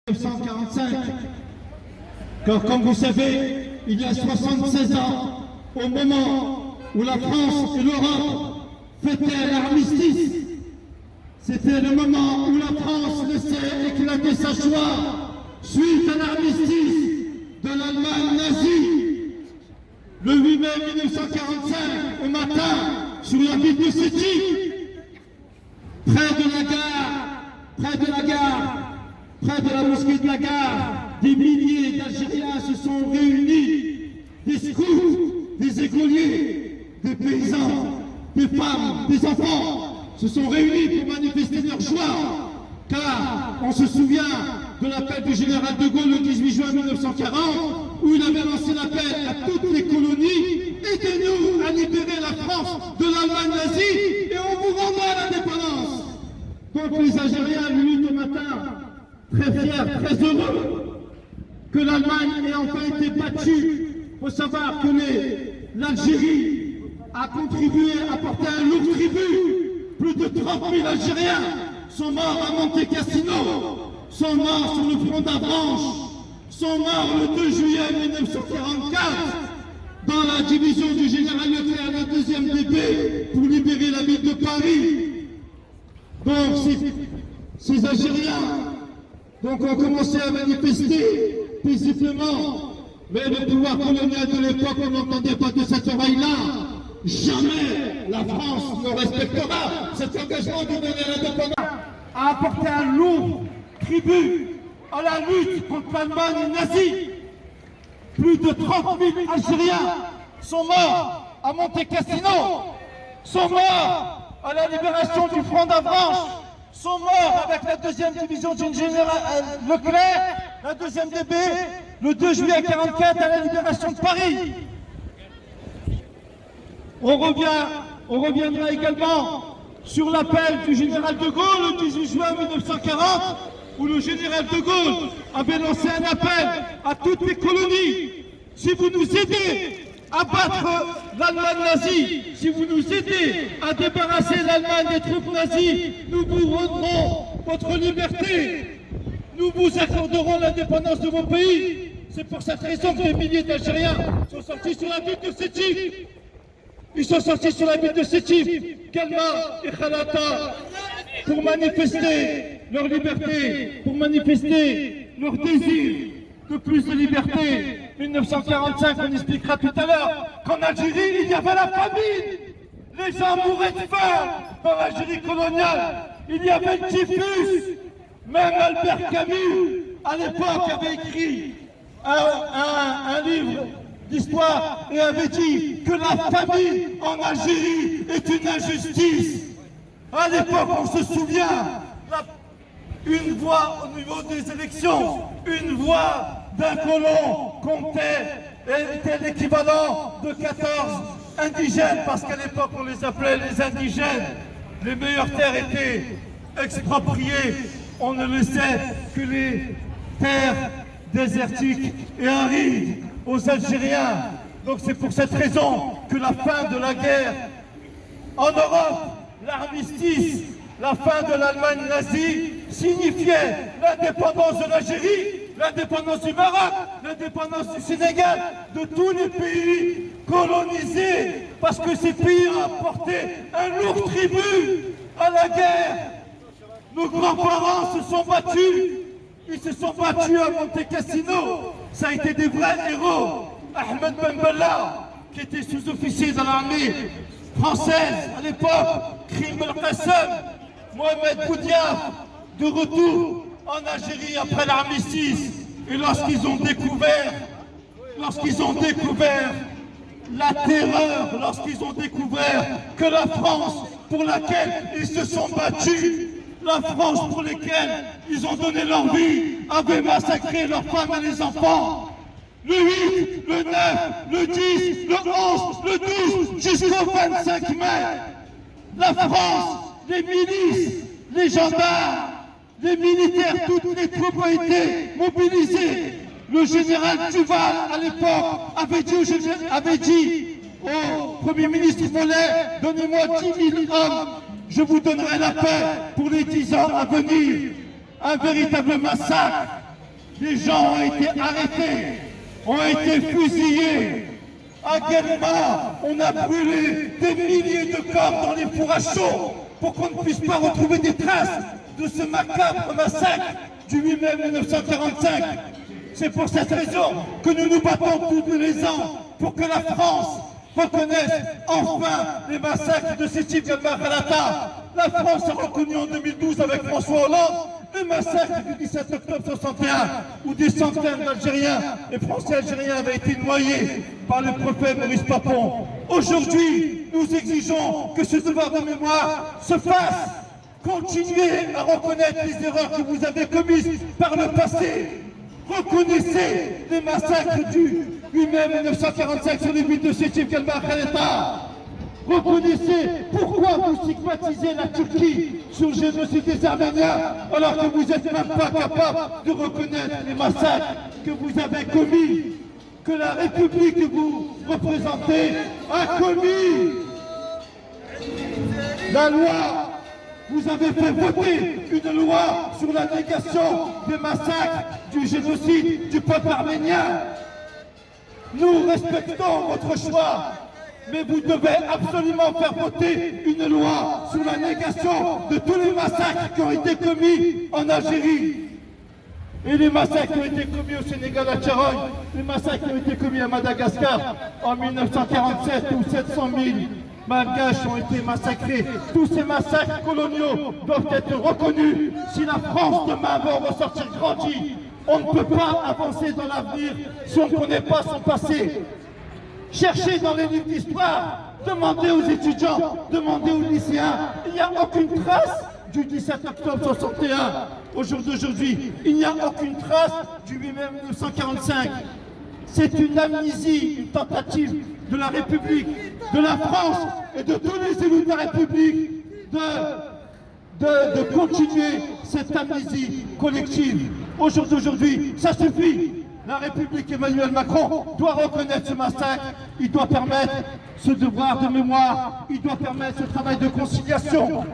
1945, car comme vous savez, il y a 76 ans, au moment où la France et l'Europe fêtaient l'armistice, c'était le moment où la France laissait éclater sa joie suite à l'armistice de l'Allemagne nazie. Le 8 mai 1945, au matin, sur la ville de Sétif, près de la mosquée de la gare, des milliers d'Algériens se sont réunis, des scouts, des écoliers, des paysans, des femmes, des enfants, se sont réunis pour manifester leur joie, car on se souvient de l'appel du général de Gaulle le 18 juin 1940, où il avait lancé l'appel à toutes les colonies, aidez-nous à libérer la France de l'Allemagne nazie et on vous rendra l'indépendance. Donc les Algériens luttent au matin, très fiers, très heureux que l'Allemagne ait enfin été battue. Il faut savoir que l'Algérie a contribué à porter un lourd tribut. Plus de 30 000 Algériens sont morts à Monte Cassino, sont morts sur le front d'Avranches, sont morts le 2 juillet 1944 dans la division du général Leclerc, le 2e DB, pour libérer la ville de Paris. Donc ces Algériens ont commencé à manifester paisiblement, mais le pouvoir colonial de l'époque, on n'entendait pas de cette oreille-là. Jamais la France ne respectera cet engagement de donner l'indépendance, a apporté un lourd tribut à la lutte contre l'Allemagne nazie. Plus de 30 000 Algériens sont morts à Monte Cassino, sont morts à la libération du front d'Avranches, sont morts avec la 2e division du général Leclerc, la 2e DB, le 2 juillet 1944 à la libération de Paris. On reviendra également sur l'appel du général de Gaulle le 18 juin 1940, où le général de Gaulle avait lancé un appel à toutes les colonies. Si vous nous aidez à battre l'Allemagne nazie, si vous nous aidez à débarrasser l'Allemagne des troupes nazies, nous vous rendrons votre liberté. Nous vous accorderons l'indépendance de vos pays. C'est pour cette raison que des milliers d'Algériens sont sortis sur la ville de Sétif. Ils sont sortis sur la ville de Sétif, Kelma et Khalata, pour manifester leur liberté, pour manifester leur désir de plus de liberté. 1945, on expliquera tout à l'heure qu'en Algérie, il y avait la famine. Les gens mouraient de faim dans l'Algérie coloniale. Il y avait le typhus. Même Albert Camus, à l'époque, avait écrit un livre d'histoire et avait dit que la famine en Algérie est une injustice. À l'époque, on se souvient, une voix au niveau des élections, une voix d'un colon était l'équivalent de 14 indigènes, parce qu'à l'époque on les appelait les indigènes. Les meilleures terres étaient expropriées, on ne laissait que les terres désertiques et arides aux Algériens. Donc c'est pour cette raison que la fin de la guerre en Europe, l'armistice, la fin de l'Allemagne nazie signifiait l'indépendance de l'Algérie, l'indépendance du Maroc, l'indépendance du Sénégal, de tous les pays colonisés, parce que ces pays ont apporté un lourd tribut à la guerre. Nos grands-parents se sont battus, ils se sont battus à Monte Cassino, ça a été des vrais héros. Ahmed Ben Bella, qui était sous-officier dans l'armée française à l'époque, Krim El-Qassem, Mohamed Boudiaf, de retour en Algérie après l'armistice. Et lorsqu'ils ont découvert la terreur, lorsqu'ils ont découvert que la France pour laquelle ils se sont battus, la France pour laquelle ils ont donné leur vie, avait massacré leurs femmes et les enfants. Le 8, le 9, le 10, le 11, le 12, jusqu'au 25 mai, la France, les milices, les gendarmes, les militaires, toutes les troupes ont été mobilisées. Le général Duval, à l'époque, avait dit au Premier ministre Mollet, donnez-moi 10 000 hommes, je vous donnerai la paix pour les 10 ans à venir. Un véritable massacre des gens ont été arrêtés, ont été fusillés. À Guelma, on a brûlé des milliers de corps dans les fours à chaud pour qu'on ne puisse pas retrouver des traces de ce macabre massacre du 8 mai 1945. C'est pour cette raison que nous nous battons tous les ans pour que la France reconnaisse enfin les massacres de ces types de Khalata. La France a reconnu en 2012 avec François Hollande le massacre du 17 octobre 61 où des centaines d'Algériens et Français algériens avaient été noyés par le prophète Maurice Papon. Aujourd'hui, nous exigeons que ce devoir de mémoire se fasse. Continuez à reconnaître les erreurs que vous avez commises par le passé. Reconnaissez les massacres du 8 mai 1945 sur les villes de Sétif, Kelma, Khaleta. Reconnaissez pourquoi vous stigmatisez la Turquie sur le génocide des Arméniens alors que vous n'êtes même pas capable de reconnaître les massacres que vous avez commis, que la République que vous représentez a commis. La loi, vous avez fait voter une loi sur la négation des massacres, du génocide du peuple arménien. Nous respectons votre choix. Mais vous devez absolument faire voter une loi sur la négation de tous les massacres qui ont été commis en Algérie. Et les massacres qui ont été commis au Sénégal à Tcharogne, les massacres qui ont été commis à Madagascar en 1947 où 700 000 Malgaches ont été massacrés. Tous ces massacres coloniaux doivent être reconnus. Si la France demain va en ressortir grandie, on ne peut pas avancer dans l'avenir si on ne connaît pas son passé. Cherchez dans les livres d'histoire, demandez aux étudiants, demandez aux lycéens. Il n'y a aucune trace du 17 octobre 61 au jour d'aujourd'hui. Il n'y a aucune trace du 8 mai 1945. C'est une amnésie, une tentative de la République, de la France et de tous les élus de la République de continuer cette amnésie collective. Au jour d'aujourd'hui, ça suffit. La République Emmanuel Macron doit reconnaître ce massacre, il doit permettre ce devoir de mémoire, il doit permettre ce travail de conciliation,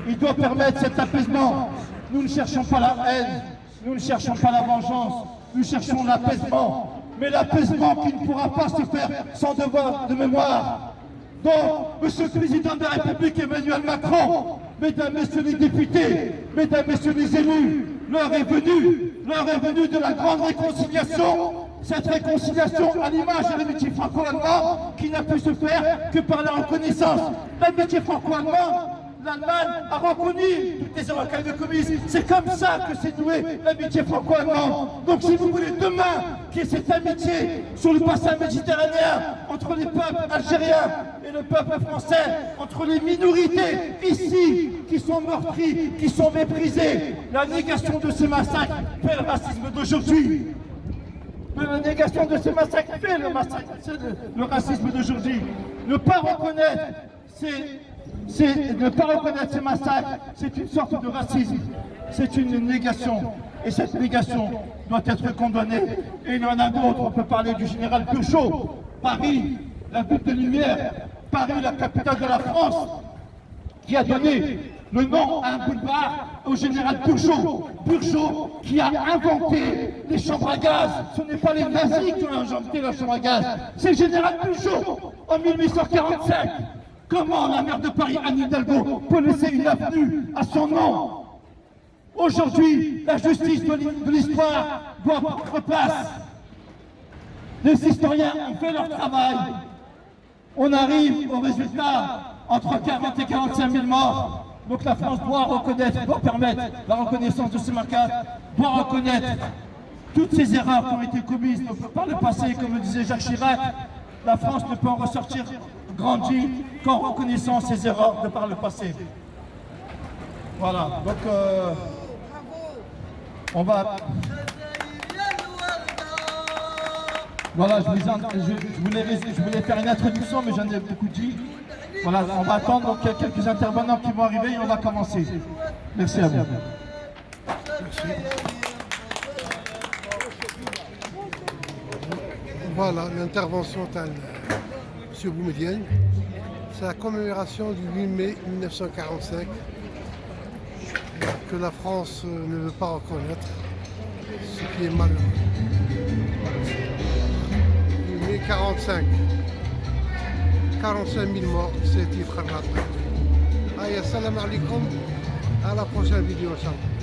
il doit permettre cet apaisement. Nous ne cherchons pas la haine, nous ne cherchons pas la vengeance, nous cherchons l'apaisement, mais l'apaisement qui ne pourra pas se faire sans devoir de mémoire. Donc, Monsieur le Président de la République Emmanuel Macron, Mesdames, Messieurs les députés, Mesdames, Messieurs les élus, l'heure est venue de la grande réconciliation. Cette réconciliation à l'image de l'amitié franco-allemande qui n'a pu se faire que par la reconnaissance. L'amitié franco-allemande, l'Allemagne a reconnu toutes les erreurs qu'elle avait commises. C'est comme ça que s'est nouée l'amitié franco-allemande. Donc si vous voulez demain qu'il y ait cette amitié sur le bassin méditerranéen entre les peuples algériens et le peuple français, entre les minorités ici qui sont meurtries, qui sont méprisées, la négation de ces massacres fait le racisme d'aujourd'hui. La négation de ces massacres fait le racisme d'aujourd'hui. Ne pas reconnaître ces massacres, c'est une sorte de racisme, c'est une négation. Et cette négation doit être condamnée. Et il y en a d'autres, on peut parler du général Turgot, Paris, la ville de lumière, Paris, la capitale de la France, qui a donné le nom à un boulevard au général Turgot. Turgot qui a inventé les chambres à gaz. Ce n'est pas les nazis qui ont inventé la chambre à gaz, c'est le général Turgot en 1845. Comment la maire de Paris, Anne Hidalgo, peut laisser une avenue à son nom? Aujourd'hui, la justice de l'histoire doit prendre place. Les historiens ont fait leur travail. On arrive au résultat entre 40 et 45 000 morts. Donc la France doit reconnaître, doit permettre la reconnaissance de ces massacres, doit reconnaître toutes ces erreurs qui ont été commises par le passé, comme le disait Jacques Chirac. La France ne peut en ressortir grandie qu'en reconnaissant ses erreurs de par le passé. Voilà, donc on va... Voilà, je voulais faire une introduction, mais j'en ai beaucoup dit. Voilà, on va attendre donc, quelques intervenants qui vont arriver et on va commencer. Merci à vous. Merci. Voilà, l'intervention de M. Boumedienne. C'est la commémoration du 8 mai 1945 que la France ne veut pas reconnaître. ce qui est malheureux. Mais 45 000 morts, c'est Kharnat. Allez, salam alaikum, à la prochaine vidéo, Inch'Allah.